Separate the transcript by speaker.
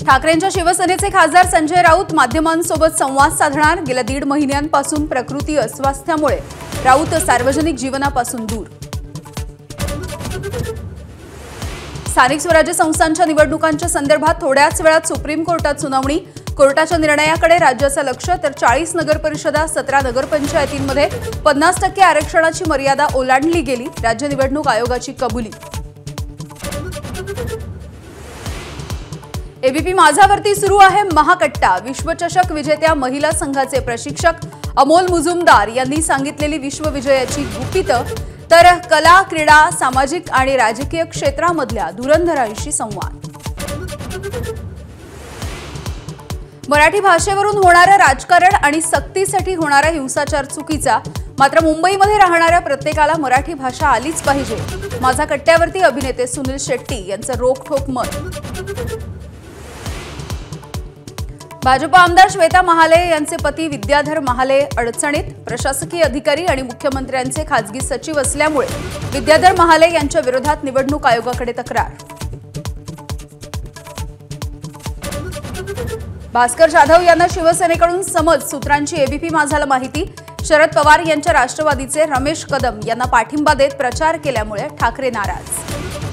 Speaker 1: ठाकरेंच्या शिवसेनेचे खासदार संजय राऊत माध्यमांसोबत संवाद साधणार। गेल्या 1.5 महिन्यांपासून प्रकृती अस्वास्थ्यामुळे राऊत सार्वजनिक जीवनापासून दूर। स्थानिक स्वराज्य संस्थांच्या निवडणुकांच्या संदर्भात थोड्याच वेळात सुप्रीम कोर्टात सुनावणी। कोर्टाच्या निर्णयाकडे राज्याचं लक्ष। तर 40 नगरपरिषदा 17 नगरपंचायतींमध्ये 50% आरक्षणाची मर्यादा ओलांडली गेली। राज्य निवडणूक आयोगाची कबुली। एबीपी माझावरती सुरू आहे महाकट्टा। विश्वचषक विजेत्या महिला संघाचे प्रशिक्षक अमोल मुजुमदार यांनी सांगितलेली विश्वविजयाची गुपितं। तर कला, क्रीडा, सामाजिक आणि राजकीय क्षेत्रामधल्या धुरंधरांशी संवाद। मराठी भाषेवरून होणारं राजकारण आणि सक्तीसाठी होणारा हिंसाचार चुकीचा। मात्र मुंबईमध्ये राहणाऱ्या प्रत्येकाला मराठी भाषा आलीच पाहिजे। माझा कट्ट्यावरती अभिनेते सुनील शेट्टी यांचं रोखठोक मत। भाजप आमदार श्वेता महाले यांचे पती विद्याधर महाले अडचणीत। प्रशासकीय अधिकारी आणि मुख्यमंत्र्यांचे खासगी सचिव असल्यामुळे विद्याधर महाले यांच्या विरोधात निवडणूक आयोगाकडे तक्रार। भास्कर जाधव यांना शिवसेनेकडून समज। सूत्रांची एबीपी माझाला माहिती। शरद पवार यांच्या राष्ट्रवादीचे रमेश कदम यांना पाठिंबा देत प्रचार केल्यामुळे ठाकरे नाराज।